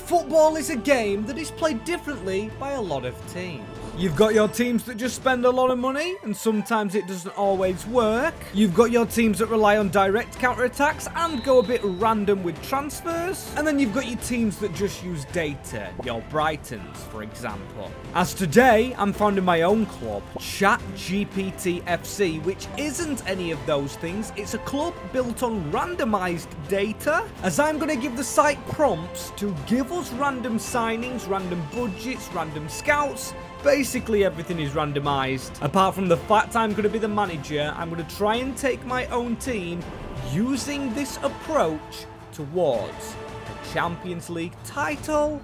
Football is a game that is played differently by a lot of teams. You've got your teams that just spend a lot of money, and sometimes it doesn't always work. You've got your teams that rely on direct counterattacks and go a bit random with transfers. And then you've got your teams that just use data, your Brightons, for example. As today, I'm founding my own club, ChatGPT FC, which isn't any of those things. It's a club built on randomized data, as I'm going to give the site prompts to give us random signings, random budgets, random scouts. Basically everything is randomized. Apart from the fact I'm going to be the manager, I'm going to try and take my own team using this approach towards the Champions League title.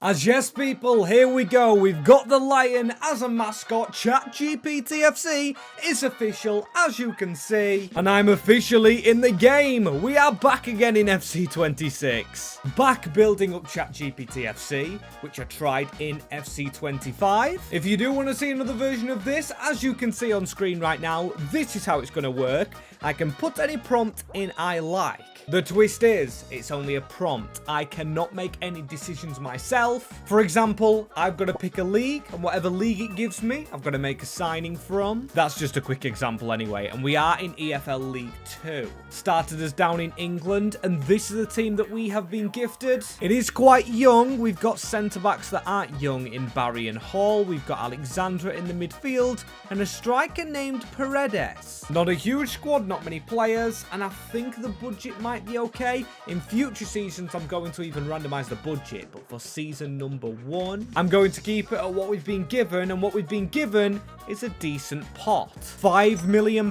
As yes people, here we go, we've got the lion as a mascot. ChatGPT FC is official, as you can see, and I'm officially in the game. We are back again in FC26. Back building up ChatGPT FC, which I tried in FC25. If you do want to see another version of this, as you can see on screen right now, this is how it's going to work. I can put any prompt in I like. The twist is, it's only a prompt. I cannot make any decisions myself. For example, I've got to pick a league, and whatever league it gives me, I've got to make a signing from. That's just a quick example anyway, and we are in EFL League 2. Started us down in England, and this is the team that we have been gifted. It is quite young. We've got centre-backs that aren't young in Barry and Hall. We've got Alexandra in the midfield, and a striker named Paredes. Not a huge squad, not many players, and I think the budget might be okay. In future seasons, I'm going to even randomize the budget, but for season number 1, I'm going to keep it at what we've been given, and what we've been given is a decent pot. £5 million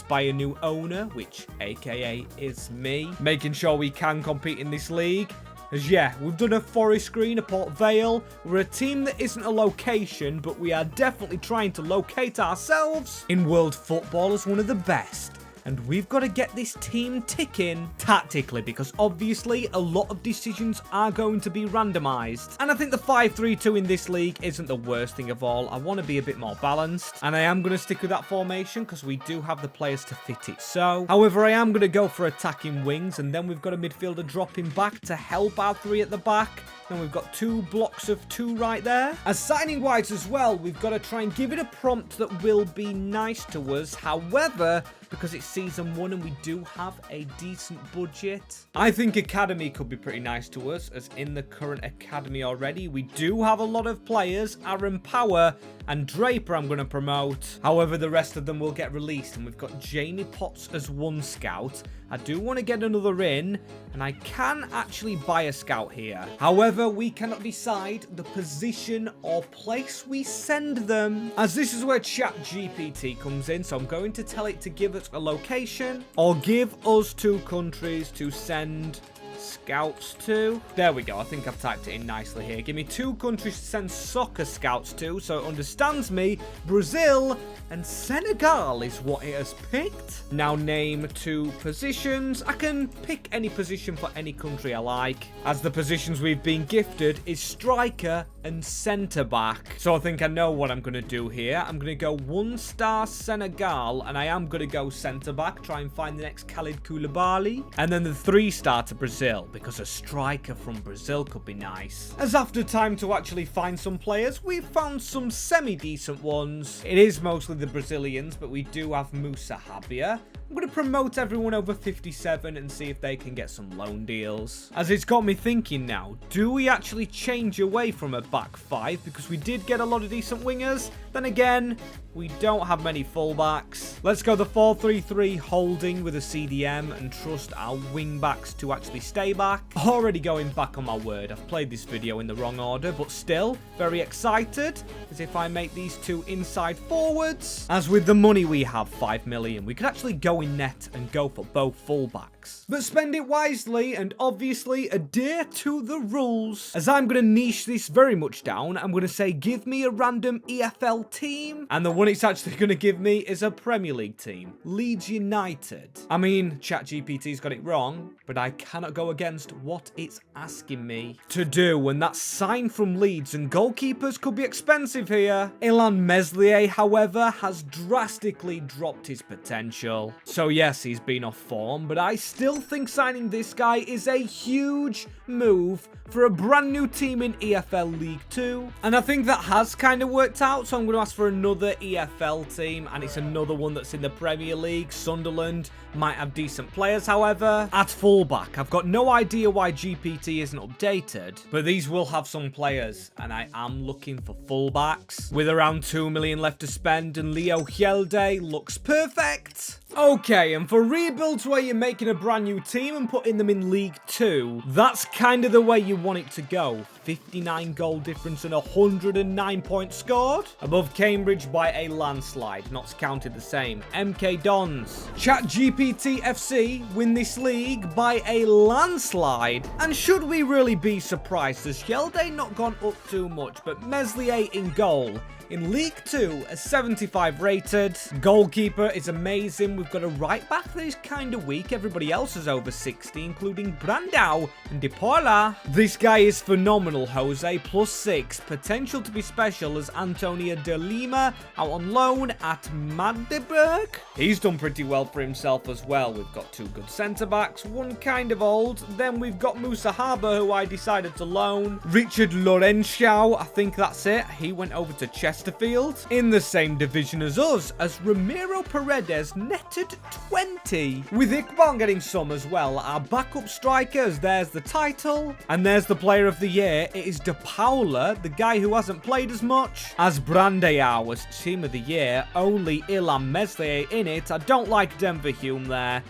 by a new owner, which aka is me, making sure we can compete in this league. As yeah, we've done a Forest Green, a Port Vale. We're a team that isn't a location, but we are definitely trying to locate ourselves in world football as one of the best. And we've got to get this team ticking tactically, because obviously a lot of decisions are going to be randomized. And I think the 5-3-2 in this league isn't the worst thing of all. I want to be a bit more balanced, and I am going to stick with that formation because we do have the players to fit it so. However, I am going to go for attacking wings, and then we've got a midfielder dropping back to help our 3 at the back. Then we've got 2 blocks of 2 right there. As signing wise as well, we've got to try and give it a prompt that will be nice to us. However, because it's season 1 and we do have a decent budget, I think academy could be pretty nice to us, as in the current academy already, we do have a lot of players. Aaron Power and Draper I'm going to promote. However, the rest of them will get released, and we've got Jamie Potts as 1 scout. I do want to get another in, and I can actually buy a scout here. However, we cannot decide the position or place we send them, as this is where ChatGPT comes in. So I'm going to tell it to give us a location, or give us 2 countries to send scouts to. There we go. I think I've typed it in nicely here. Give me 2 countries to send soccer scouts to, so it understands me. Brazil and Senegal is what it has picked. Now name 2 positions. I can pick any position for any country I like, as the positions we've been gifted is striker and centre back. So I think I know what I'm going to do here. I'm going to go 1-star Senegal, and I am going to go centre back, try and find the next Khalid Koulibaly, and then the 3-star to Brazil, because a striker from Brazil could be nice. As after time to actually find some players, we've found some semi-decent ones. It is mostly the Brazilians, but we do have Musa Habia. I'm going to promote everyone over 57 and see if they can get some loan deals. As it's got me thinking now, do we actually change away from a back 5? Because we did get a lot of decent wingers. Then again, we don't have many fullbacks. Let's go the 4-3-3 holding with a CDM and trust our wing backs to actually stay back. Already going back on my word. I've played this video in the wrong order, but still very excited as if I make these 2 inside forwards. As with the money we have, 5 million, we could actually go in net and go for both fullbacks. But spend it wisely and obviously adhere to the rules. As I'm going to niche this very much down, I'm going to say give me a random EFL team, and the one it's actually going to give me is a Premier League team, Leeds United. I mean, ChatGPT's got it wrong, but I cannot go against what it's asking me to do, and that's sign from Leeds, and goalkeepers could be expensive here. Ilan Meslier, however, has drastically dropped his potential. So yes, he's been off form, but I still think signing this guy is a huge move for a brand new team in EFL League 2. And I think that has kind of worked out, so I'm going to ask for another EFL team, and it's another one that's in the Premier League. Sunderland might have decent players, however. At fullback, I've got no idea why GPT isn't updated, but these will have some players, and I am looking for fullbacks. With around 2 million left to spend, and Leo Hjelde looks perfect. Okay, and for rebuilds where you're making a brand new team and putting them in League 2, that's kind of the way you want it to go. 59 goal difference and 109 points scored. Above Cambridge by a landslide, not counted the same. MK Dons. ChatGPT FC win this league by a landslide. And should we really be surprised? Has Hjelde not gone up too much, but Meslier in goal. In League 2, a 75 rated. Goalkeeper is amazing. We've got a right back that is kind of weak. Everybody else is over 60, including Brandao and De Paula. This guy is phenomenal, Jose. +6. Potential to be special as Antonio de Lima out on loan at Magdeburg. He's done pretty well for himself as well. We've got 2 good centre-backs, one kind of old. Then we've got Musa Haber, who I decided to loan. Richard Lorenschau, I think that's it. He went over to Chesterfield. In the same division as us, as Ramiro Paredes netted 20. With Iqbal getting some as well. Our backup strikers, there's the title. And there's the player of the year. It is De Paula, the guy who hasn't played as much. As Brandao was team of the year, only Ilham Meslier in it. I don't like Denver Hume there.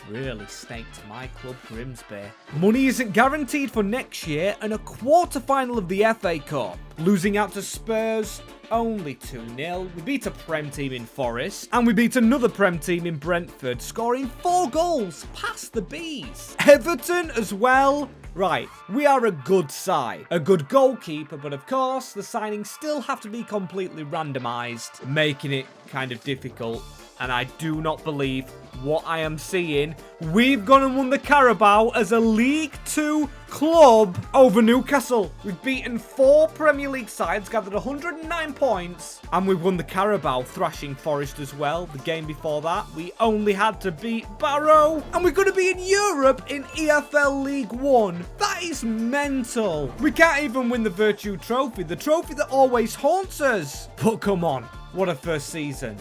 Really staked my club Grimsby. Money isn't guaranteed for next year, and a quarter-final of the FA Cup. Losing out to Spurs, only 2-0. We beat a Prem team in Forest, and we beat another Prem team in Brentford, scoring 4 goals past the Bees. Everton as well. Right, we are a good side. A good goalkeeper, but of course, the signings still have to be completely randomised, making it kind of difficult. And I do not believe what I am seeing. We've gone and won the Carabao as a League 2 club over Newcastle. We've beaten 4 Premier League sides, gathered 109 points, and we've won the Carabao, thrashing Forest as well. The game before that, we only had to beat Barrow, and we're going to be in Europe in EFL League 1. That is mental. We can't even win the Virtue Trophy, the trophy that always haunts us. But come on, what a first season.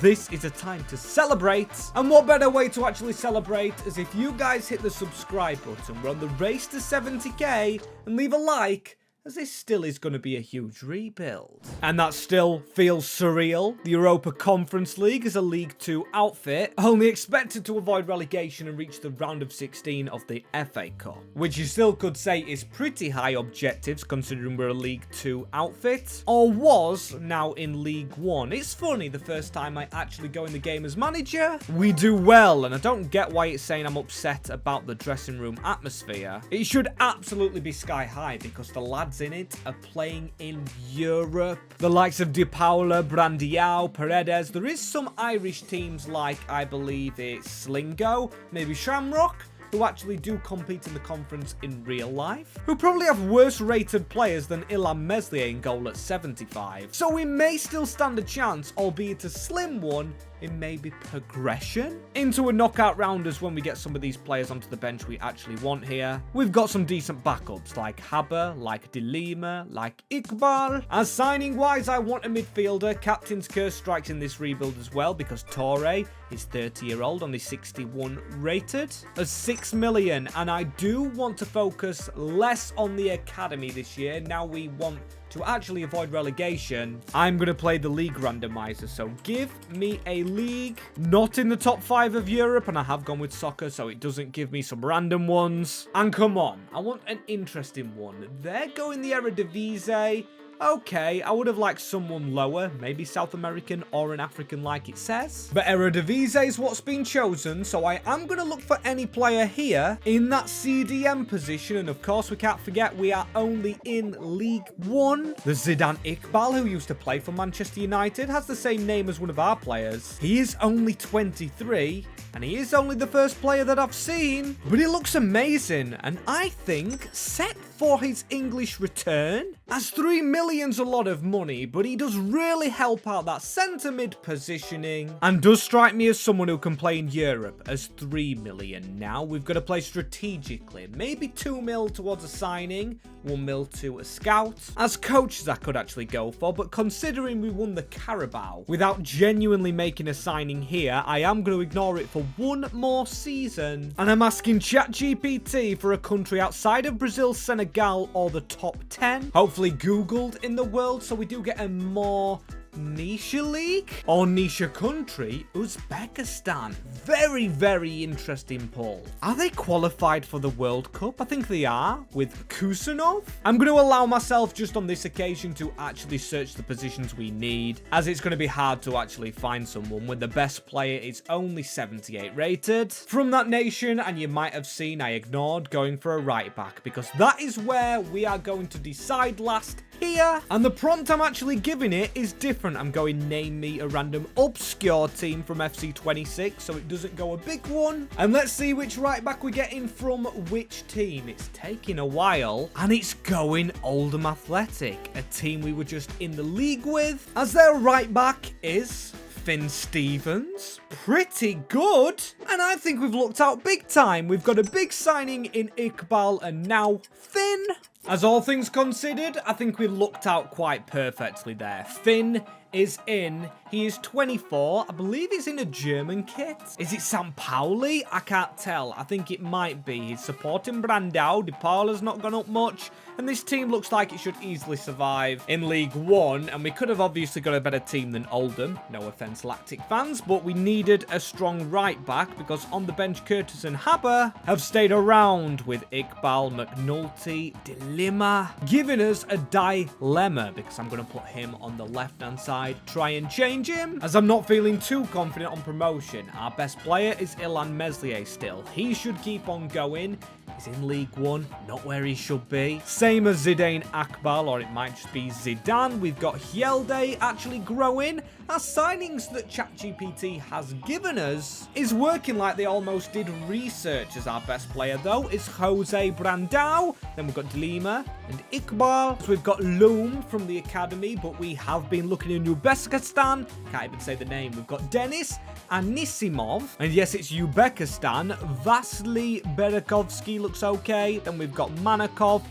This is a time to celebrate. And what better way to actually celebrate is if you guys hit the subscribe button. We're on the race to 70k, and leave a like, as this still is going to be a huge rebuild. And that still feels surreal. The Europa Conference League is a League 2 outfit, only expected to avoid relegation and reach the round of 16 of the FA Cup, which you still could say is pretty high objectives considering we're a League 2 outfit, or was now in League 1. It's funny, the first time I actually go in the game as manager, we do well, and I don't get why it's saying I'm upset about the dressing room atmosphere. It should absolutely be sky high because the lads in it are playing in Europe. The likes of De Paula, Brandao, Paredes. There is some Irish teams like, I believe it's Slingo, maybe Shamrock, who actually do compete in the conference in real life, who probably have worse rated players than Ilham Meslier in goal at 75. So we may still stand a chance, albeit a slim one, in maybe progression into a knockout rounders when we get some of these players onto the bench we actually want here. We've got some decent backups like Haber, like De Lima, like Iqbal. As signing wise, I want a midfielder. Captain's curse strikes in this rebuild as well because Torre is 30-year-old, only 61 rated. A 6 million, and I do want to focus less on the academy this year. Now we want to actually avoid relegation. I'm going to play the league randomizer, so give me a league not in the top 5 of Europe, and I have gone with soccer, so it doesn't give me some random ones. And come on, I want an interesting one. They're going the Eredivisie. Okay, I would have liked someone lower, maybe South American or an African like it says. But Eredivisie is what's been chosen, so I am going to look for any player here in that CDM position. And of course, we can't forget we are only in League 1. The Zidane Iqbal, who used to play for Manchester United, has the same name as one of our players. He is only 23, and he is only the first player that I've seen. But he looks amazing, and I think set for his English return as 3 million million's a lot of money, but he does really help out that centre mid positioning and does strike me as someone who can play in Europe as 3 million. Now we've got to play strategically, maybe 2 mil towards a signing, 1 mil to a scout. As coaches I could actually go for, but considering we won the Carabao without genuinely making a signing here, I am going to ignore it for one more season. And I'm asking ChatGPT for a country outside of Brazil, Senegal, or the top 10. Hopefully Googled in the world, so we do get a more niche league or niche country. Uzbekistan, very interesting poll. Are they qualified for the World Cup? I think they are, with Kusanov. I'm going to allow myself just on this occasion to actually search the positions we need, as it's going to be hard to actually find someone when the best player is only 78 rated from that nation. And you might have seen I ignored going for a right back, because that is where we are going to decide last here. And the prompt I'm actually giving it is different. I'm going name me a random obscure team from FC26, so it doesn't go a big one. And let's see which right back we're getting from which team. It's taking a while, and it's going Oldham Athletic, a team we were just in the league with, as their right back is Finn Stevens. Pretty good. And I think we've looked out big time. We've got a big signing in Iqbal and now Finn. As all things considered, I think we looked out quite perfectly there. Finn is in. He is 24. I believe he's in a German kit. Is it St. Pauli? I can't tell. I think it might be. He's supporting Brandao. De Paula's not gone up much. And this team looks like it should easily survive in League One. And we could have obviously got a better team than Oldham. No offense, Lactic fans. But we needed a strong right back, because on the bench, Curtis and Haber have stayed around with Iqbal, McNulty, Dilima, giving us a dilemma, because I'm going to put him on the left-hand side, try and change him, as I'm not feeling too confident on promotion. Our best player is Ilan Meslier still. He should keep on going. He's in League One, not where he should be. Same as Zidane Akbal, or it might just be Zidane. We've got Hyelde actually growing. Our signings that ChatGPT has given us is working like they almost did research. As our best player, though, is Jose Brandao. Then we've got Dilima and Iqbal. So we've got Loom from the academy, but we have been looking in Uzbekistan. Can't even say the name. We've got Denis Anisimov. And yes, it's Uzbekistan. Vasily Berakovsky looks okay. Then we've got Manakov,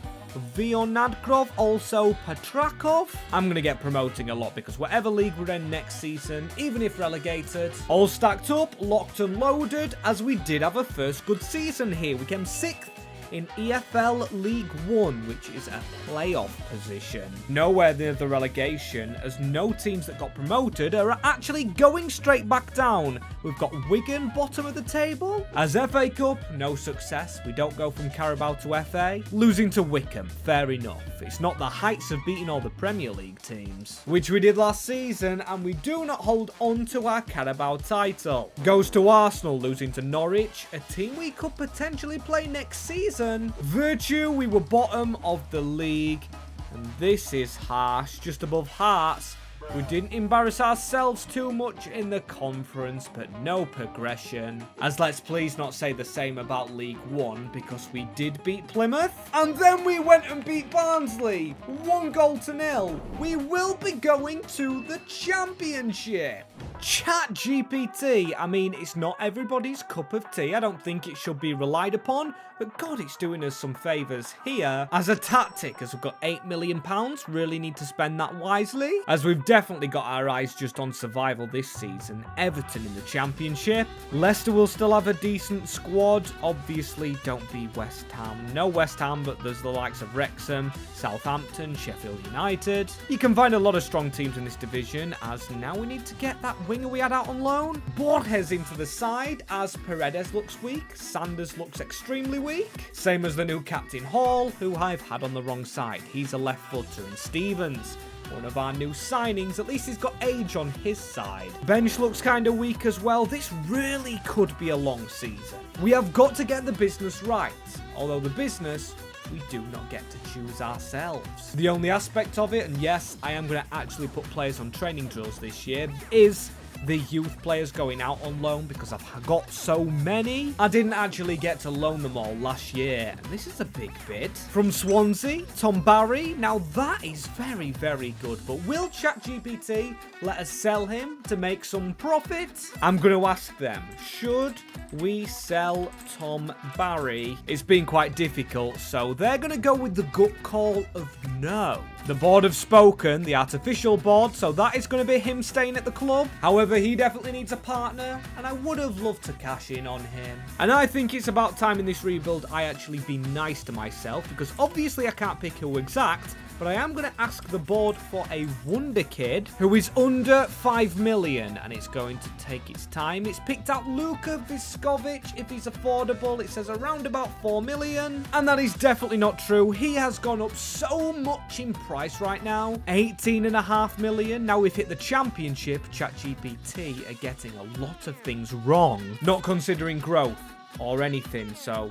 Vionadkrov, also Petrakov. I'm going to get promoting a lot, because whatever league we're in next season, even if relegated, all stacked up, locked and loaded, as we did have a first good season here. We came 6th in EFL League One, which is a playoff position. Nowhere near the relegation, as no teams that got promoted are actually going straight back down. We've got Wigan bottom of the table. As FA Cup, no success. We don't go from Carabao to FA. Losing to Wickham, fair enough. It's not the heights of beating all the Premier League teams, which we did last season, and we do not hold on to our Carabao title. Goes to Arsenal, losing to Norwich, a team we could potentially play next season. Virtue, we were bottom of the league, and this is harsh, just above Hearts. We didn't embarrass ourselves too much in the conference, but no progression. As let's please not say the same about League One, because we did beat Plymouth, and then we went and beat Barnsley, 1-0. We will be going to the Championship. ChatGPT, I mean, it's not everybody's cup of tea. I don't think it should be relied upon, but God, it's doing us some favours here as a tactic, as we've got £8 million, really need to spend that wisely, as we've definitely got our eyes just on survival this season. Everton in the Championship. Leicester will still have a decent squad. Obviously, don't be West Ham. No West Ham, but there's the likes of Wrexham, Southampton, Sheffield United. You can find a lot of strong teams in this division, as now we need to get that winger we had out on loan. Borges into the side, as Paredes looks weak. Sanders looks extremely weak. Same as the new captain Hall, who I've had on the wrong side. He's a left footer. And Stevens, one of our new signings, at least he's got age on his side. Bench looks kind of weak as well. This really could be a long season. We have got to get the business right, although the business we do not get to choose ourselves. The only aspect of it, and yes, I am going to actually put players on training drills this year, is the youth players going out on loan because I've got so many. I didn't actually get to loan them all last year, and this is a big bid. From Swansea, Tom Barry. Now that is very, very good, but will ChatGPT let us sell him to make some profit? I'm going to ask them, should we sell Tom Barry? It's been quite difficult, so they're going to go with the gut call of no. The board have spoken, the artificial board, so that is going to be him staying at the club. However, he definitely needs a partner, and I would have loved to cash in on him. And I think it's about time in this rebuild I actually be nice to myself, because obviously I can't pick who exact, but I am going to ask the board for a wonder kid who is under 5 million, and it's going to take its time. It's picked out Luka Viskovic. If he's affordable, it says around about 4 million, and that is definitely not true. He has gone up so much in price right now, 18.5 million. Now we've hit the championship. ChatGPT are getting a lot of things wrong, not considering growth or anything. So,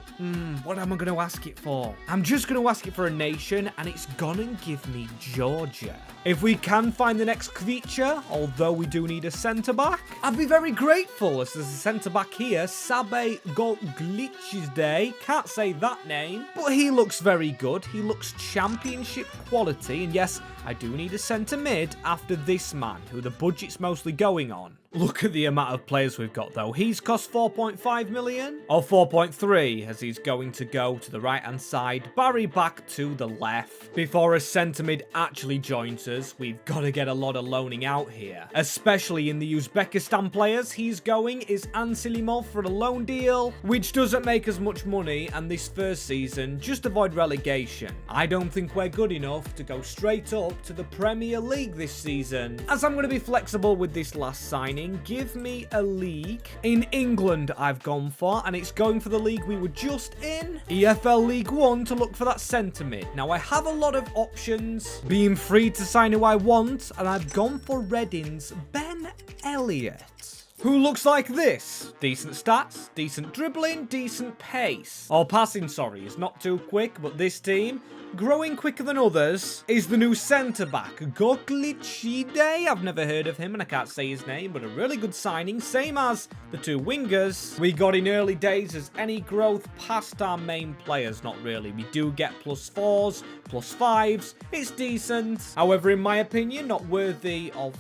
what am I going to ask it for? I'm just going to ask it for a nation, and it's gonna give me Georgia. If we can find the next creature, although we do need a centre-back, I'd be very grateful, as there's a centre-back here, Sabe Goglichizde. Can't say that name, but he looks very good. He looks championship quality, and yes, I do need a centre-mid after this man, who the budget's mostly going on. Look at the amount of players we've got, though. He's cost 4.5 million, or 4.3, as he's going to go to the right-hand side, Barry back to the left. Before a centre-mid actually joins us, we've got to get a lot of loaning out here, especially in the Uzbekistan players. He's going is Anselimov for a loan deal, which doesn't make as much money, and this first season, just avoid relegation. I don't think we're good enough to go straight up to the Premier League this season, as I'm going to be flexible with this last signing. Give me a league. In England, I've gone for, and it's going for the league we were just in, EFL League One, to look for that centre mid. Now, I have a lot of options, being free to sign who I want, and I've gone for Reading's Ben Elliott, who looks like this. Decent stats, decent dribbling, decent pace. Or passing, sorry, is not too quick, but this team, growing quicker than others, is the new centre-back, Goglichide. I've never heard of him, and I can't say his name, but a really good signing, same as the two wingers we got in early days. As any growth past our main players? Not really. We do get +4s, +5s. It's decent. However, in my opinion, not worthy of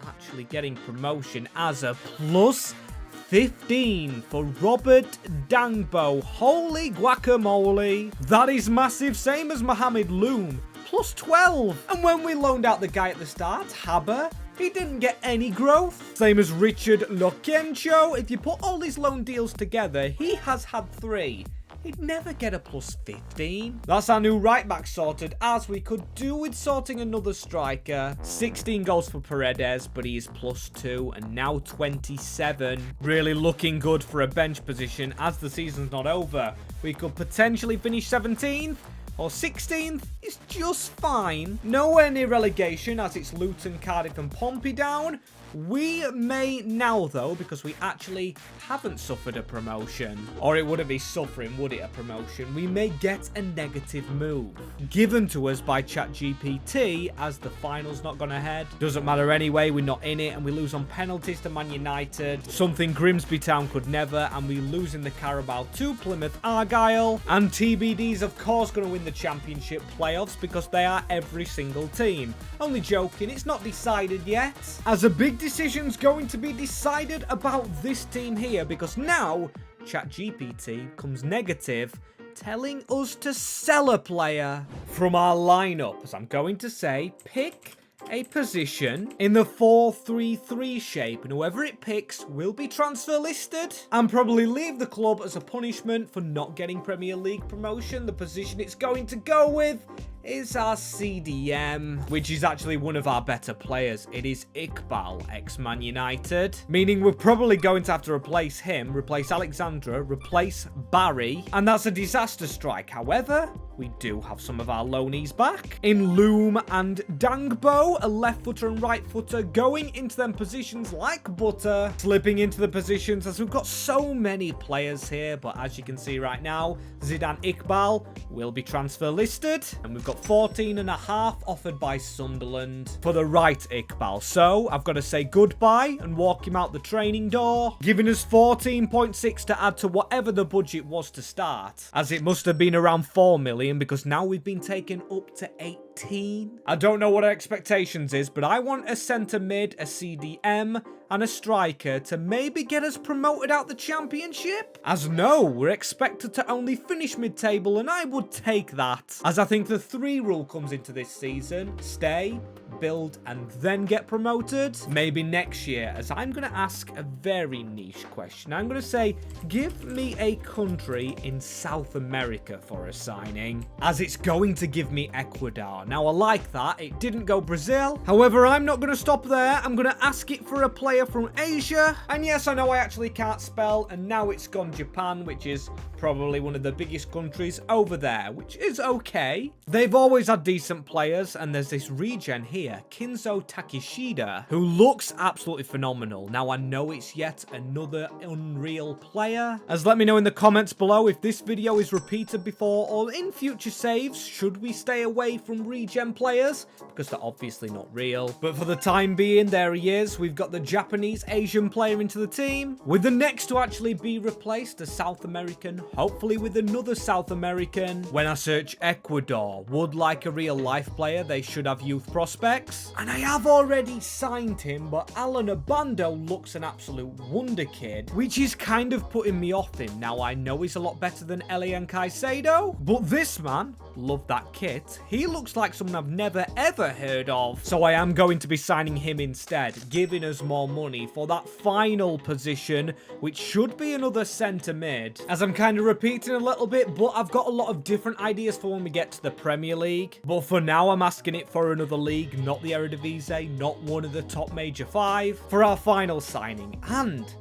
actually getting promotion, as a +15 for Robert Dangbo. Holy guacamole. That is massive, same as Mohamed Loom, +12. And when we loaned out the guy at the start, Haber, he didn't get any growth. Same as Richard Lokencho. If you put all these loan deals together, he has had 3. He'd never get a +15. That's our new right back sorted, as we could do with sorting another striker. 16 goals for Paredes, but he is +2, and now 27. Really looking good for a bench position, as the season's not over. We could potentially finish 17th. Or 16th is just fine. Nowhere near relegation, as it's Luton, Cardiff and Pompey down. We may now, though, because we actually haven't suffered a promotion. Or it wouldn't be suffering, would it, a promotion? We may get a negative move given to us by ChatGPT, as the final's not gone ahead. Doesn't matter anyway, we're not in it, and we lose on penalties to Man United. Something Grimsby Town could never, and we lose in the Carabao to Plymouth Argyle. And TBD's, of course, going to win the Championship playoffs, because they are every single team. Only joking, it's not decided yet. As a big decision's going to be decided about this team here, because now ChatGPT comes negative, telling us to sell a player from our lineup. As I'm going to say, pick a position in the 4-3-3 shape, and whoever it picks will be transfer listed and probably leave the club as a punishment for not getting Premier League promotion. The position it's going to go with is our CDM, which is actually one of our better players. It is Iqbal, ex-Man United, meaning we're probably going to have to replace him, replace Alexandra, replace Barry, and that's a disaster strike. However, we do have some of our loanees back in Loom and Dangbo, a left footer and right footer, going into them positions like butter, slipping into the positions, as we've got so many players here. But as you can see right now, Zidane Iqbal will be transfer listed, and we've got got 14.5 offered by Sunderland for the right Iqbal. So I've got to say goodbye and walk him out the training door, giving us 14.6 to add to whatever the budget was to start, as it must have been around 4 million because now we've been taken up to 18. I don't know what our expectations is, but I want a centre mid, a CDM, and a striker to maybe get us promoted out the championship. As no, we're expected to only finish mid-table, and I would take that, as I think the 3 rule comes into this season: stay, build, and then get promoted. Maybe next year, as I'm going to ask a very niche question. I'm going to say, give me a country in South America for a signing, as it's going to give me Ecuador. Now, I like that. It didn't go Brazil. However, I'm not going to stop there. I'm going to ask it for a player from Asia. And yes, I know I actually can't spell, and now it's gone Japan, which is probably one of the biggest countries over there, which is okay. They've always had decent players, and there's this regen here, Kinzo Takeshita, who looks absolutely phenomenal. Now, I know it's yet another unreal player. As let me know in the comments below if this video is repeated before or in future saves. Should we stay away from regen players? Because they're obviously not real. But for the time being, there he is. We've got the Japanese Asian player into the team, with the next to actually be replaced, a South American, hopefully with another South American. When I search Ecuador, would like a real life player, they should have youth prospects. And I have already signed him, but Alan Abando looks an absolute wonder kid, which is kind of putting me off him. Now, I know he's a lot better than Elian Caicedo, but this man, love that kit. He looks like someone I've never ever heard of. So I am going to be signing him instead, giving us more money for that final position, which should be another centre mid. As I'm kind of repeating a little bit, but I've got a lot of different ideas for when we get to the Premier League. But for now, I'm asking it for another league, not the Eredivisie, not one of the top major 5, for our final signing. And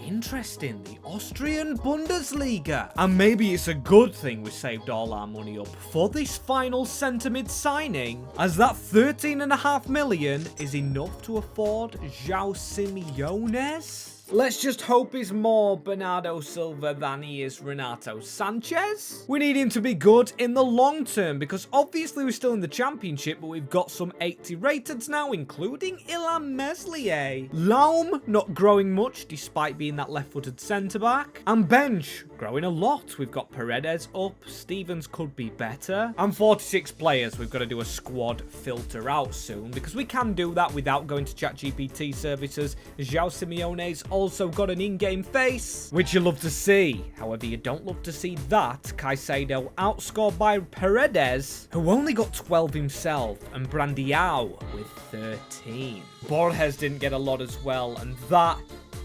interesting, the Austrian Bundesliga. And maybe it's a good thing we saved all our money up for this final centre mid signing, as that 13.5 million is enough to afford João Simeones. Let's just hope he's more Bernardo Silva than he is Renato Sanchez. We need him to be good in the long term, because obviously we're still in the championship, but we've got some 80 rateds now, including Ilham Meslier. Laum not growing much, despite being that left-footed centre-back. And bench growing a lot. We've got Paredes up, Stevens could be better. And 46 players, we've got to do a squad filter out soon, because we can do that without going to ChatGPT services. João Simeone's also got an in-game face, which you love to see. However, you don't love to see that Caicedo outscored by Paredes, who only got 12 himself, and Brandiao with 13. Borges didn't get a lot as well, and that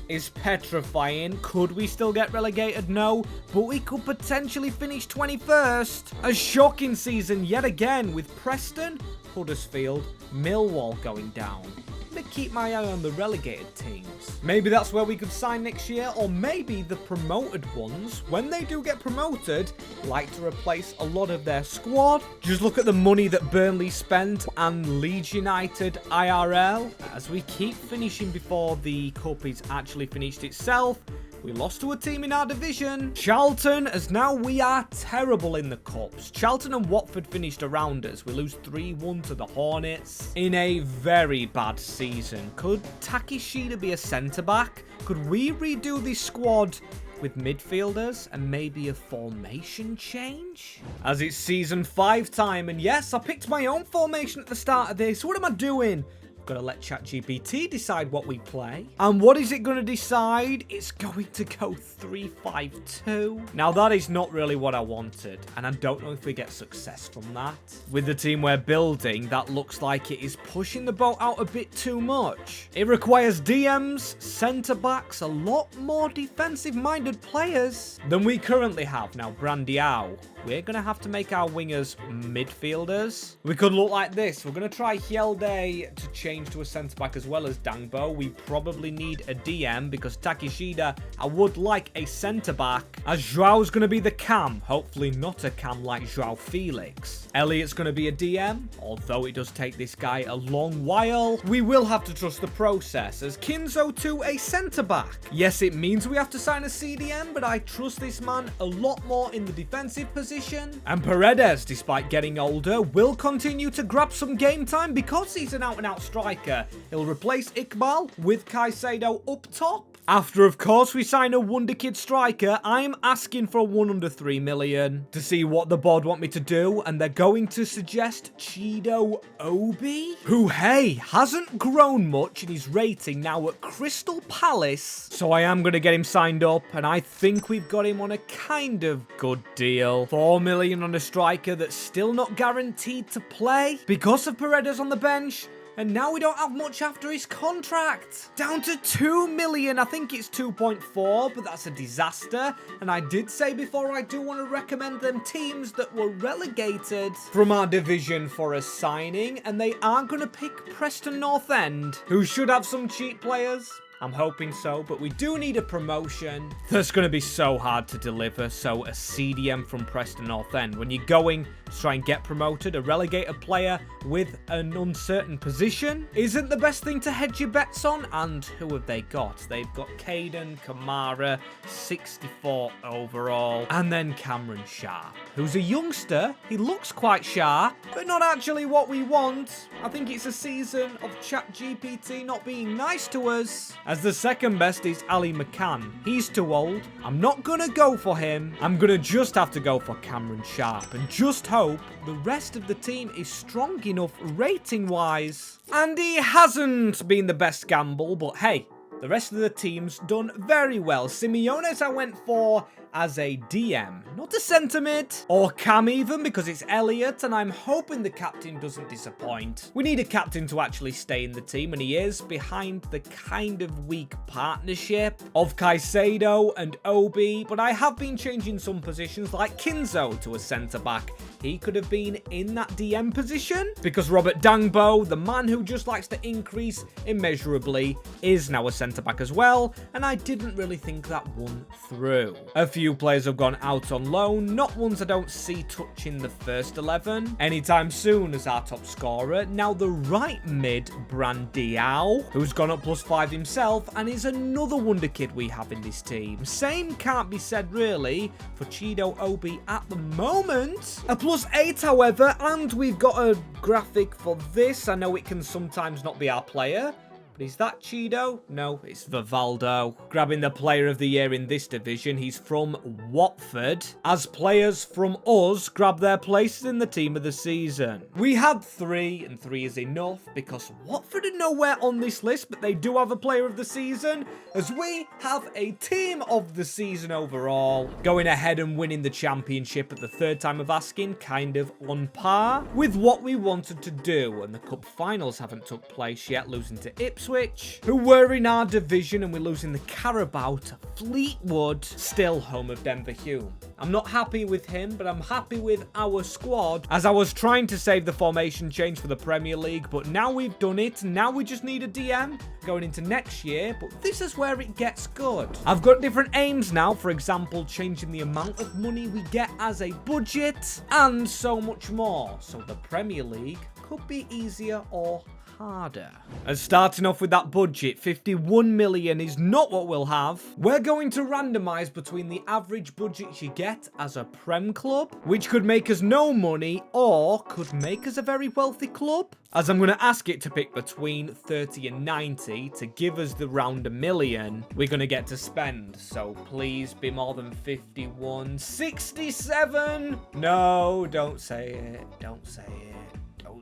is petrifying. Could we still get relegated? No, but we could potentially finish 21st. A shocking season yet again, with Preston, Huddersfield, Millwall going down. I'm gonna keep my eye on the relegated teams. Maybe that's where we could sign next year, or maybe the promoted ones, when they do get promoted, like to replace a lot of their squad. Just look at the money that Burnley spent and Leeds United IRL. As we keep finishing before the cup is actually finished itself, we lost to a team in our division. Charlton, as now we are terrible in the cups. Charlton and Watford finished around us. We lose 3-1 to the Hornets in a very bad season. Could Takeshita be a centre-back? Could we redo this squad with midfielders and maybe a formation change? As it's season 5 time, and yes, I picked my own formation at the start of this. What am I doing? Got to let ChatGPT decide what we play. And what is it going to decide? It's going to go 3-5-2. Now, that is not really what I wanted, and I don't know if we get success from that. With the team we're building, that looks like it is pushing the boat out a bit too much. It requires DMs, centre-backs, a lot more defensive-minded players than we currently have. Now, Brandiao, we're going to have to make our wingers midfielders. We could look like this. We're going to try Hyelde to change to a centre-back as well as Dangbo. We probably need a DM because Takeshita, I would like a centre-back, as Joao's going to be the cam. Hopefully not a cam like Joao Felix. Elliot's going to be a DM, although it does take this guy a long while. We will have to trust the process, as Kinzo to a centre-back. Yes, it means we have to sign a CDM, but I trust this man a lot more in the defensive position position. And Paredes, despite getting older, will continue to grab some game time because he's an out-and-out striker. He'll replace Iqbal with Caicedo up top. After, of course, we sign a wonderkid striker, I'm asking for one under 3 million to see what the board want me to do, and they're going to suggest Chido Obi, who, hey, hasn't grown much in his rating now at Crystal Palace. So I am going to get him signed up, and I think we've got him on a kind of good deal. 4 million on a striker that's still not guaranteed to play because of Paredes on the bench. And now we don't have much after his contract. Down to 2 million. I think it's 2.4, but that's a disaster. And I did say before, I do want to recommend them teams that were relegated from our division for a signing. And they are going to pick Preston North End, who should have some cheap players. I'm hoping so, but we do need a promotion. That's going to be so hard to deliver. So a CDM from Preston North End. When you're going to try and get promoted, a relegated player with an uncertain position isn't the best thing to hedge your bets on. And who have they got? They've got Caden Kamara, 64 overall. And then Cameron Sharp, who's a youngster. He looks quite sharp, but not actually what we want. I think it's a season of ChatGPT not being nice to us. As the second best is Ali McCann. He's too old. I'm not going to go for him. I'm going to just have to go for Cameron Sharp and just hope the rest of the team is strong enough rating-wise. And he hasn't been the best gamble, but hey, the rest of the team's done very well. Simeones I went for as a DM, not a centre mid, or cam even, because it's Elliott, and I'm hoping the captain doesn't disappoint. We need a captain to actually stay in the team, and he is behind the kind of weak partnership of Caicedo and Obi, but I have been changing some positions, like Kinzo to a centre-back. He could have been in that DM position, because Robert Dangbo, the man who just likes to increase immeasurably, is now a centre-back as well, and I didn't really think that one through. A few players have gone out on loan, not ones I don't see touching the first 11 anytime soon as our top scorer. Now the right mid, Brandiao, who's gone up +5 himself and is another wonder kid we have in this team. Same can't be said really for Chido Obi at the moment. A +8 however, and we've got a graphic for this. I know it can sometimes not be our player. But is that Chido? No, it's Vivaldo. Grabbing the player of the year in this division. He's from Watford. As players from us grab their places in the team of the season. We had 3, and 3 is enough because Watford are nowhere on this list, but they do have a player of the season, as we have a team of the season overall. Going ahead and winning the championship at the third time of asking, kind of on par with what we wanted to do. And the cup finals haven't took place yet, losing to Ipswich, who were in our division, and we're losing the Carabao to Fleetwood, still home of Denver Hume. I'm not happy with him, but I'm happy with our squad, as I was trying to save the formation change for the Premier League, but now we've done it. Now we just need a DM going into next year, but this is where it gets good. I've got different aims now, for example, changing the amount of money we get as a budget, and so much more. So the Premier League could be easier or harder. And starting off with that budget, 51 million is not what we'll have. We're going to randomize between the average budgets you get as a Prem club, which could make us no money or could make us a very wealthy club, as I'm going to ask it to pick between 30 and 90 to give us the round $1 million we're going to get to spend. So please be more than 51. 67! No, don't say it. Don't say it.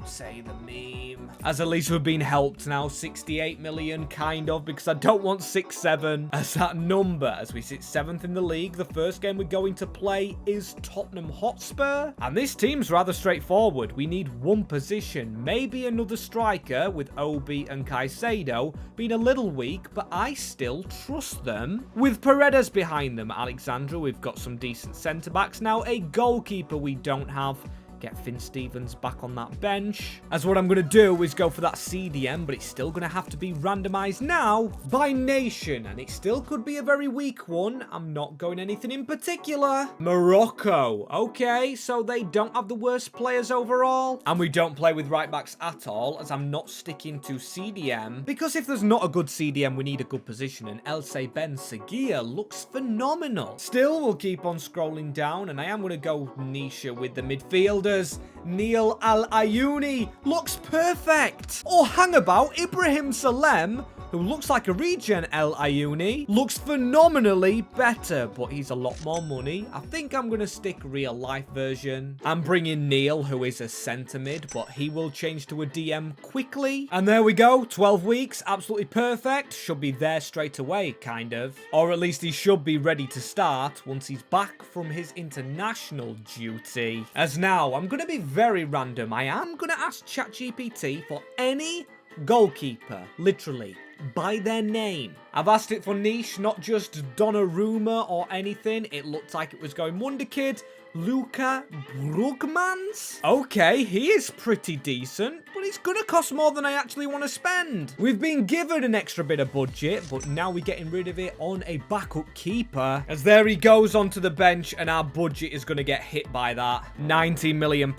Say the meme. As at least we've been helped now. 68 million, kind of, because I don't want 6-7 as that number, as we sit 7th in the league. The first game we're going to play is Tottenham Hotspur, and this team's rather straightforward. We need one position, maybe another striker, with Obi and Caicedo being a little weak, but I still trust them. With Paredes behind them, Alexandra, we've got some decent centre-backs. Now a goalkeeper we don't have. Get Finn Stevens back on that bench. As what I'm going to do is go for that CDM, but it's still going to have to be randomized now by nation, and it still could be a very weak one. I'm not going anything in particular. Morocco. Okay, so they don't have the worst players overall, and we don't play with right backs at all, as I'm not sticking to CDM, because if there's not a good CDM, we need a good position, and Elsey Ben Seguir looks phenomenal. Still, we'll keep on scrolling down, and I am going to go Nisha with the midfielders. Neil Al-Ayouni looks perfect. Or hang about, Ibrahim Salem, who looks like a regen Al-Ayouni, looks phenomenally better, but he's a lot more money. I think I'm going to stick real life version. I'm bringing Neil, who is a centre mid, but he will change to a DM quickly. And there we go, 12 weeks, absolutely perfect. Should be there straight away, kind of. Or at least he should be ready to start once he's back from his international duty. As now, I'm going to be very random. I am going to ask ChatGPT for any goalkeeper, literally, by their name. I've asked it for niche, not just Donnarumma or anything. It looked like it was going Wonder Kid, Luca Brugmans. Okay, he is pretty decent, but it's gonna cost more than I actually want to spend. We've been given an extra bit of budget, but now we're getting rid of it on a backup keeper. As there he goes onto the bench, and our budget is gonna get hit by that. £90 million.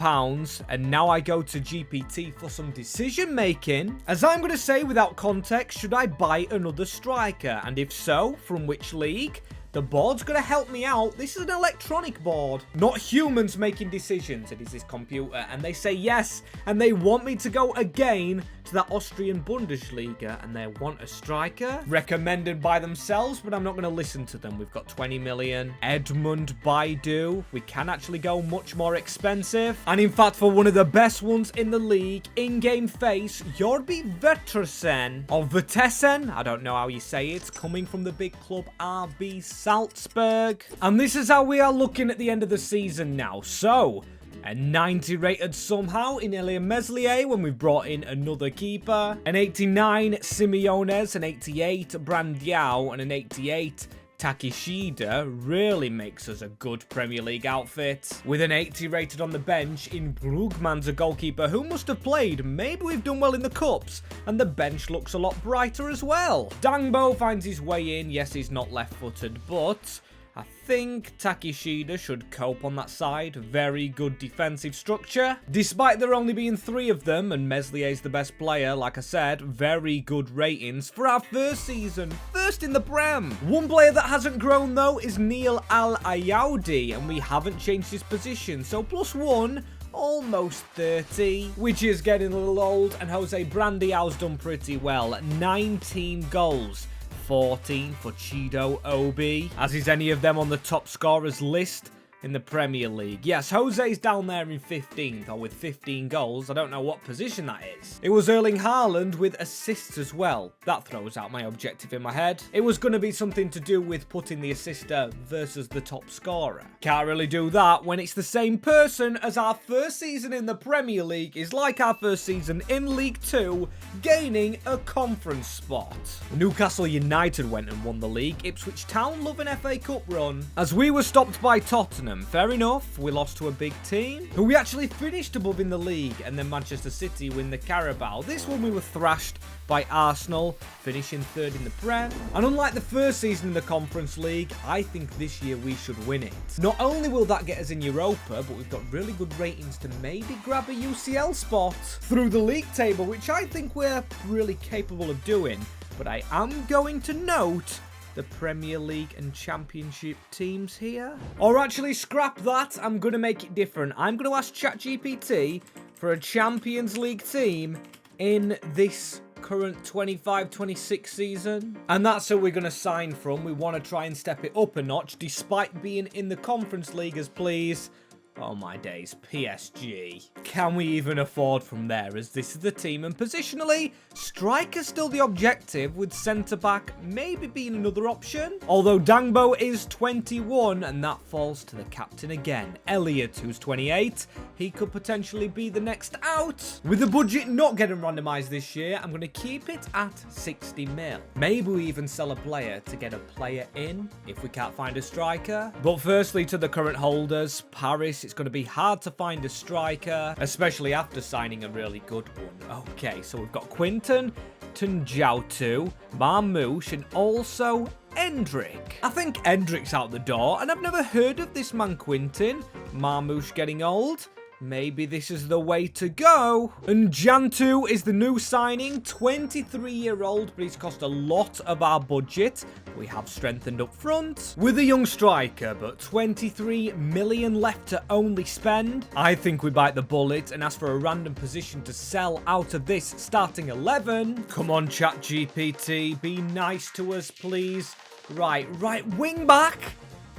And now I go to GPT for some decision making. As I'm gonna say without context, should I buy another striker? And if so, from which league? The board's going to help me out. This is an electronic board, not humans making decisions. It is this computer, and they say yes, and they want me to go again to that Austrian Bundesliga, and they want a striker recommended by themselves, but I'm not going to listen to them. We've got 20 million. Edmund Baidu. We can actually go much more expensive. And in fact, for one of the best ones in the league, in-game face, Jorbi Vetersen, or Vertessen, I don't know how you say it, coming from the big club RB Salzburg. And this is how we are looking at the end of the season now. So, a 90 rated somehow in Elia Meslier when we've brought in another keeper. An 89 Simeones, an 88 Brandiao, and an 88 Takeshida really makes us a good Premier League outfit. With an 80 rated on the bench in Brugmans, a goalkeeper who must have played. Maybe we've done well in the cups, and the bench looks a lot brighter as well. Dangbo finds his way in. Yes, he's not left-footed, but I think Takeshida should cope on that side. Very good defensive structure. Despite there only being 3 of them, and Meslier's the best player, like I said, very good ratings for our first season. First in the Prem. One player that hasn't grown, though, is Neil Al-Ayoudi, and we haven't changed his position, so +1. Almost 30, which is getting a little old, and Jose Brandiau's done pretty well. 19 goals. 14 for Chido Obi. As is any of them on the top scorers list in the Premier League. Yes, Jose's down there in 15th, or with 15 goals. I don't know what position that is. It was Erling Haaland with assists as well. That throws out my objective in my head. It was going to be something to do with putting the assister versus the top scorer. Can't really do that when it's the same person, as our first season in the Premier League is like our first season in League 2, gaining a conference spot. Newcastle United went and won the league. Ipswich Town love an FA Cup run. As we were stopped by Tottenham. Fair enough, we lost to a big team, who we actually finished above in the league, and then Manchester City win the Carabao. This one we were thrashed by Arsenal, finishing 3rd in the Prem. And unlike the first season in the Conference League, I think this year we should win it. Not only will that get us in Europa, but we've got really good ratings to maybe grab a UCL spot through the league table, which I think we're really capable of doing. But I am going to note the Premier League and Championship teams here. Or actually, scrap that. I'm going to make it different. I'm going to ask ChatGPT for a Champions League team in this current 25-26 season. And that's who we're going to sign from. We want to try and step it up a notch, despite being in the Conference League, as please. Oh my days, PSG. Can we even afford from there, as this is the team? And positionally, striker's still the objective, with centre-back maybe being another option. Although Dangbo is 21, and that falls to the captain again. Elliot, who's 28. He could potentially be the next out. With the budget not getting randomised this year, I'm going to keep it at 60 mil. Maybe we even sell a player to get a player in, if we can't find a striker. But firstly, to the current holders, Paris this, it's going to be hard to find a striker, especially after signing a really good one. Okay, so we've got Quinton, Tunjautu, Marmouche, and also Endrick. I think Endrick's out the door, and I've never heard of this man Quinton. Marmouche getting old. Maybe this is the way to go. And Jantu is the new signing, 23-year-old, but he's cost a lot of our budget. We have strengthened up front with a young striker, but 23 million left to only spend. I think we bite the bullet and ask for a random position to sell out of this starting 11. Come on, ChatGPT, be nice to us, please. Right wing back.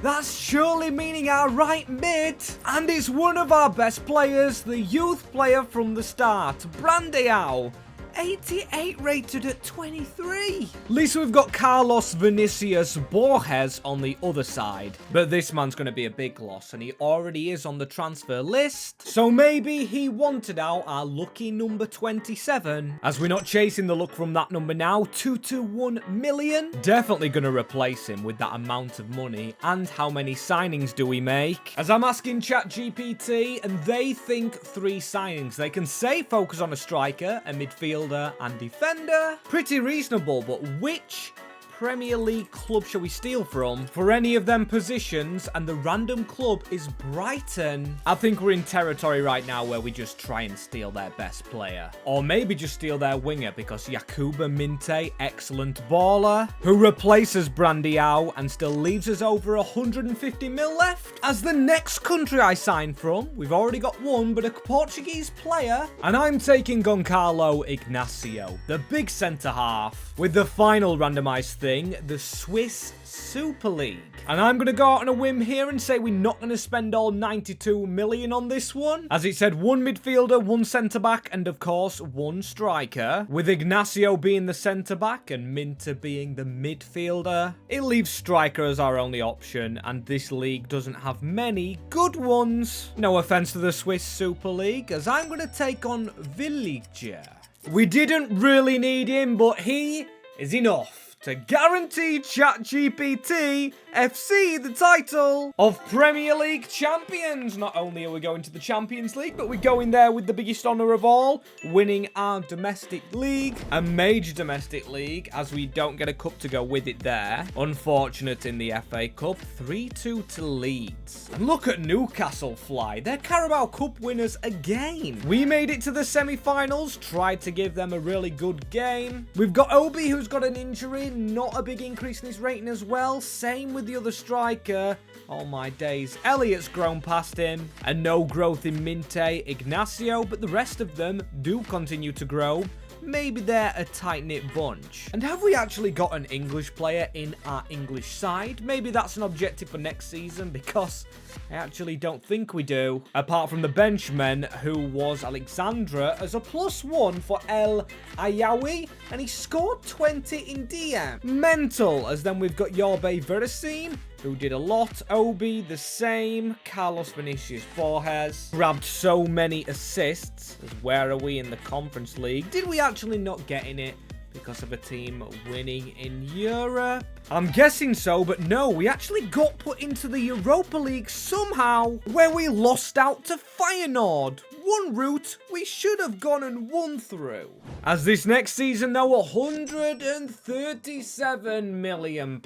That's surely meaning our right mid. And it's one of our best players, the youth player from the start, Brandeau. 88 rated at 23. At least we've got Carlos Vinicius Borges on the other side. But this man's going to be a big loss, and he already is on the transfer list. So maybe he wanted out our lucky number 27. As we're not chasing the luck from that number now, 221 million. Definitely going to replace him with that amount of money. And how many signings do we make? As I'm asking ChatGPT, and they think 3 signings. They can say focus on a striker, a midfielder, and defender. Pretty reasonable, but which Premier League club shall we steal from for any of them positions? And the random club is Brighton. I think we're in territory right now where we just try and steal their best player, or maybe just steal their winger, because Yakuba Minte, excellent baller, who replaces Brandeau and still leaves us over 150 mil left. As the next country I sign from, we've already got one, but a Portuguese player, and I'm taking Goncalo Ignacio, the big centre half, with the final randomised thing, the Swiss Super League. And I'm going to go out on a whim here and say we're not going to spend all 92 million on this one. As it said, 1 midfielder, 1 centre-back, and of course, 1 striker. With Ignacio being the centre-back and Minter being the midfielder. It leaves striker as our only option, and this league doesn't have many good ones. No offence to the Swiss Super League, as I'm going to take on Villager. We didn't really need him, but he is enough to guarantee ChatGPT FC the title of Premier League champions. Not only are we going to the Champions League, but we're going there with the biggest honour of all, winning our domestic league, a major domestic league, as we don't get a cup to go with it there. Unfortunate in the FA Cup, 3-2 to Leeds. And look at Newcastle fly, they're Carabao Cup winners again. We made it to the semi-finals, tried to give them a really good game. We've got Obi, who's got an injury, not a big increase in his rating as well. Same with the other striker. Oh my days. Elliot's grown past him. And no growth in Minte, Ignacio, but the rest of them do continue to grow. Maybe they're a tight-knit bunch. And have we actually got an English player in our English side? Maybe that's an objective for next season, because I actually don't think we do. Apart from the benchman, who was Alexandra as a +1 for El Ayawi, and he scored 20 in DM. Mental, as then we've got Yorbe Veracine, who did a lot. Obi, the same. Carlos Vinicius Borges grabbed so many assists. As where are we in the Conference League? Did we actually not get in it because of a team winning in Europe? I'm guessing so, but no, we actually got put into the Europa League somehow, where we lost out to Feyenoord. One route we should have gone and won through. As this next season, though, £137 million.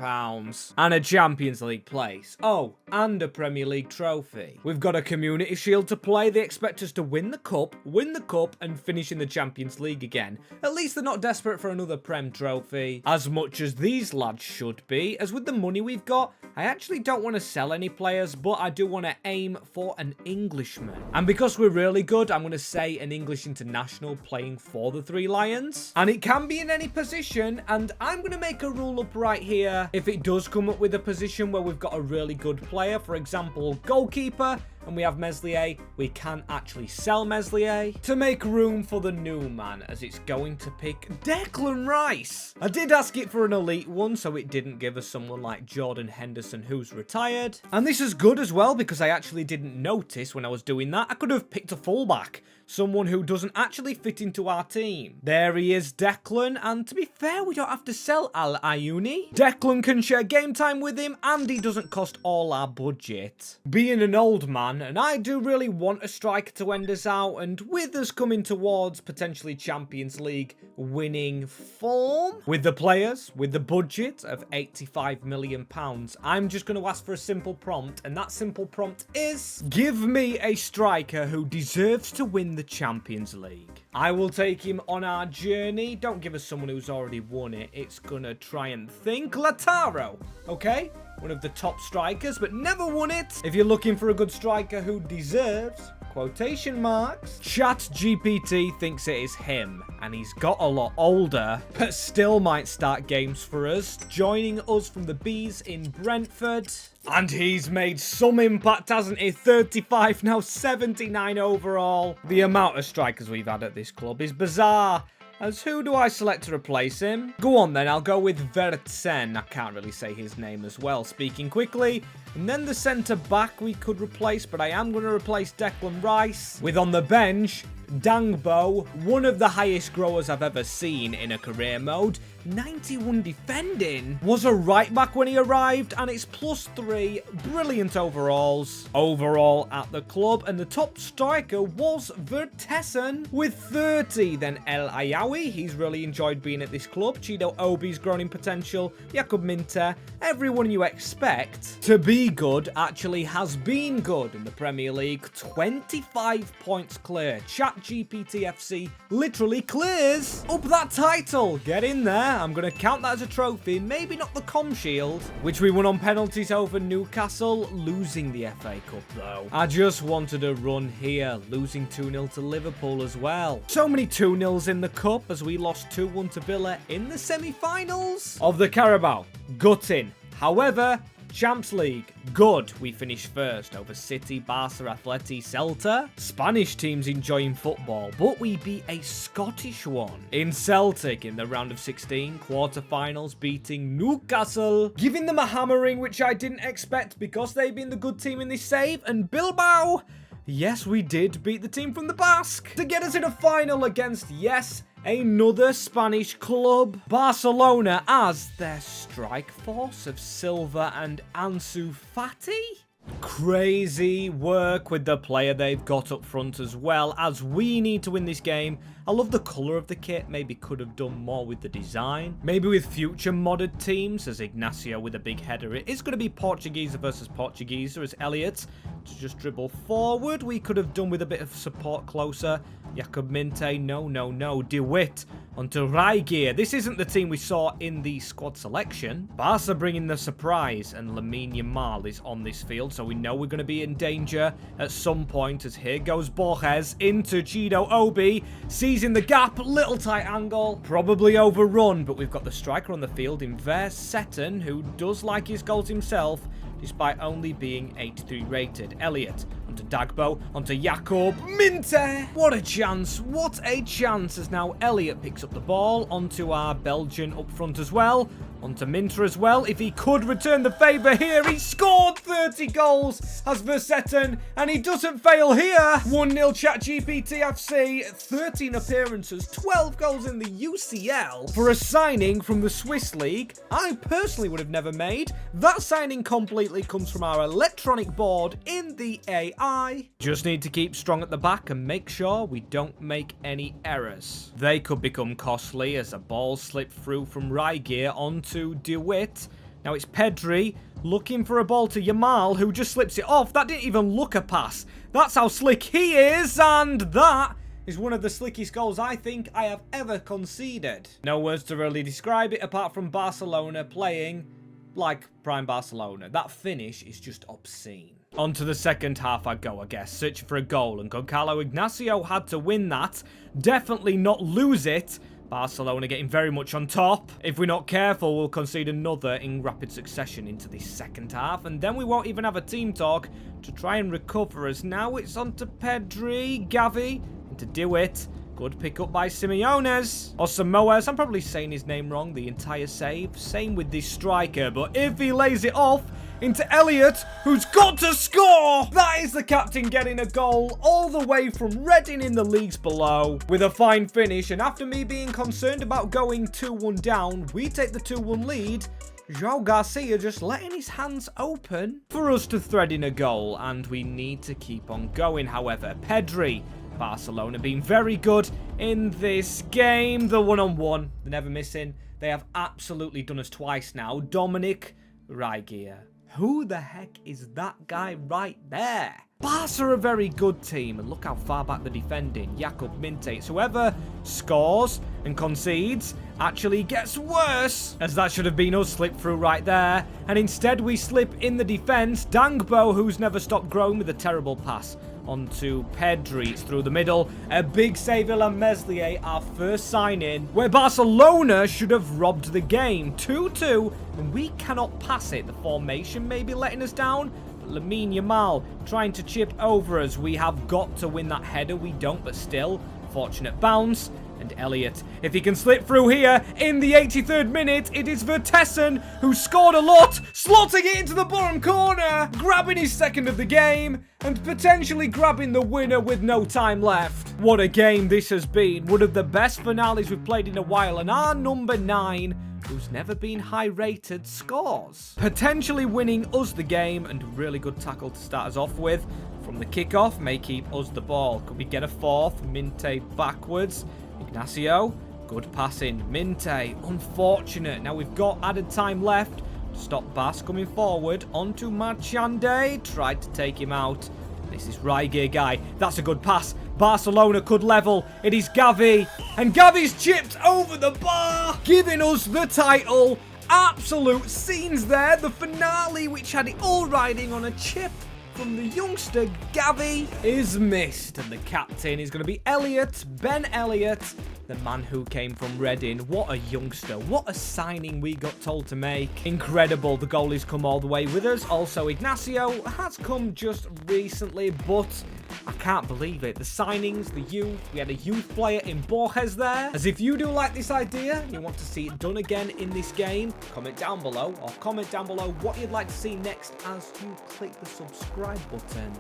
And a Champions League place. Oh, and a Premier League trophy. We've got a Community Shield to play. They expect us to win the Cup, and finish in the Champions League again. At least they're not desperate for another Prem trophy, as much as these lads should be. As with the money we've got, I actually don't want to sell any players, but I do want to aim for an Englishman. And because we're really good, I'm going to say an English international playing for the Three Lions. And it can be in any position, and I'm going to make a rule up right here. If it does come up with a position where we've got a really good player, for example, goalkeeper, and we have Meslier, we can actually sell Meslier to make room for the new man, as it's going to pick Declan Rice. I did ask it for an elite one, so it didn't give us someone like Jordan Henderson, who's retired. And this is good as well, because I actually didn't notice when I was doing that. I could have picked a fullback, someone who doesn't actually fit into our team. There he is, Declan, and to be fair, we don't have to sell Al Ayuni. Declan can share game time with him, and he doesn't cost all our budget. Being an old man, on, and I do really want a striker to end us out, and with us coming towards potentially Champions League winning form, with the players, with the budget of £85 million, I'm just going to ask for a simple prompt, and that simple prompt is, give me a striker who deserves to win the Champions League. I will take him on our journey. Don't give us someone who's already won it. It's gonna try and think. Lautaro, okay? One of the top strikers, but never won it. If you're looking for a good striker who deserves, quotation marks, ChatGPT thinks it is him, and he's got a lot older, but still might start games for us, joining us from the Bees in Brentford. And he's made some impact, hasn't he? 35, now 79 overall. The amount of strikers we've had at this club is bizarre. As who do I select to replace him? Go on then, I'll go with Vertsen. I can't really say his name as well, speaking quickly. And then the centre-back we could replace, but I am going to replace Declan Rice. With on the bench, Dangbo, one of the highest growers I've ever seen in a career mode. 91 defending. Was a right back when he arrived, and it's +3. Brilliant overalls. Overall at the club, and the top striker was Vertesen with 30. Then El Ayawi, he's really enjoyed being at this club. Chido Obi's grown in potential. Jakub Minter, everyone you expect to be good actually has been good in the Premier League. 25 points clear. ChatGPT FC literally clears up that title. Get in there. I'm going to count that as a trophy. Maybe not the Com Shield, which we won on penalties over Newcastle, losing the FA Cup though. I just wanted a run here, losing 2-0 to Liverpool as well. So many 2-0s in the Cup as we lost 2-1 to Villa in the semi-finals of the Carabao. Gutting. However, Champs League, good. We finished first over City, Barca, Atleti, Celta. Spanish teams enjoying football, but we beat a Scottish one in Celtic in the round of 16 quarterfinals, beating Newcastle, giving them a hammering, which I didn't expect because they've been the good team in this save. And Bilbao, yes, we did beat the team from the Basque to get us in a final against, yes, another Spanish club, Barcelona, as their strike force of Silva and Ansu Fati. Crazy work with the player they've got up front as well, as we need to win this game. I love the colour of the kit. Maybe could have done more with the design. Maybe with future modded teams, as Ignacio with a big header. It is going to be Portuguese versus Portuguese, as Elliot to just dribble forward. We could have done with a bit of support closer. Jakub Minte, no. De Witt onto Rijgear. This isn't the team we saw in the squad selection. Barca bringing the surprise, and Lamine Yamal is on this field, so we know we're going to be in danger at some point, as here goes Borges into Chido Obi, seizing the gap, little tight angle, probably overrun, but we've got the striker on the field in Versetten, who does like his goals himself, despite only being 83 rated. Elliot onto Dagbo, onto Jakub Minte. What a chance, as now Elliot picks up the ball onto our Belgian up front as well. Onto Minter as well. If he could return the favour here, he scored 30 goals as Versetten, and he doesn't fail here. 1-0 ChatGPT FC, 13 appearances, 12 goals in the UCL. For a signing from the Swiss League, I personally would have never made. That signing completely comes from our electronic board in the AI. Just need to keep strong at the back and make sure we don't make any errors. They could become costly as a ball slipped through from Rijgear onto De Witt. Now it's Pedri looking for a ball to Yamal, who just slips it off. That didn't even look a pass. That's how slick he is, and that is one of the slickest goals I think I have ever conceded. No words to really describe it apart from Barcelona playing like prime Barcelona. That finish is just obscene. On to the second half I go, I guess, searching for a goal, and Goncalo Ignacio had to win that. Definitely not lose it. Barcelona getting very much on top. If we're not careful, we'll concede another in rapid succession into the second half, and then we won't even have a team talk to try and recover us. Now it's on to Pedri, Gavi, into De Witt. Good pick up by Simeones. Or Samoes, I'm probably saying his name wrong the entire save. Same with this striker, but if he lays it off into Elliot, who's got to score! That is the captain getting a goal all the way from Reading in the leagues below with a fine finish, and after me being concerned about going 2-1 down, we take the 2-1 lead João Garcia just letting his hands open for us to thread in a goal, and we need to keep on going. However, Pedri, Barcelona being very good in this game. The one-on-one, they're never missing. They have absolutely done us twice now. Dominic Rygier. Who the heck is that guy right there? Barca are a very good team, and look how far back they're defending. Jakub Minte. So whoever scores and concedes actually gets worse, as that should have been us slip through right there. And instead we slip in the defense. Dangbo, who's never stopped growing, with a terrible pass onto Pedri. It's through the middle. A big save, Illan Meslier, our first sign-in, where Barcelona should have robbed the game. 2-2, and we cannot pass it. The formation may be letting us down. Lamine Yamal trying to chip over us. We have got to win that header. We don't, but still, fortunate bounce. And Elliott, if he can slip through here in the 83rd minute, it is Vertessen who scored a lot, slotting it into the bottom corner, grabbing his second of the game, and potentially grabbing the winner with no time left. What a game this has been. One of the best finales we've played in a while, and our number 9, who's never been high-rated, scores, potentially winning us the game, and a really good tackle to start us off with. From the kickoff, may keep us the ball. Could we get a fourth? Minte backwards. Ignacio, good passing. Minte, unfortunate. Now we've got added time left to stop Bas coming forward. Onto Marchande, tried to take him out. This is Rygier guy. That's a good pass. Barcelona could level. It is Gavi. And Gavi's chipped over the bar, giving us the title. Absolute scenes there. The finale, which had it all riding on a chip from the youngster Gavi, is missed. And the captain is going to be Elliott, Ben Elliott, the man who came from Reading. What a youngster. What a signing we got told to make. Incredible. The goalie's come all the way with us. Also, Ignacio has come just recently, but I can't believe it. The signings, the youth. We had a youth player in Borges there. As if you do like this idea and you want to see it done again in this game, comment down below, or comment down below what you'd like to see next as you click the subscribe button.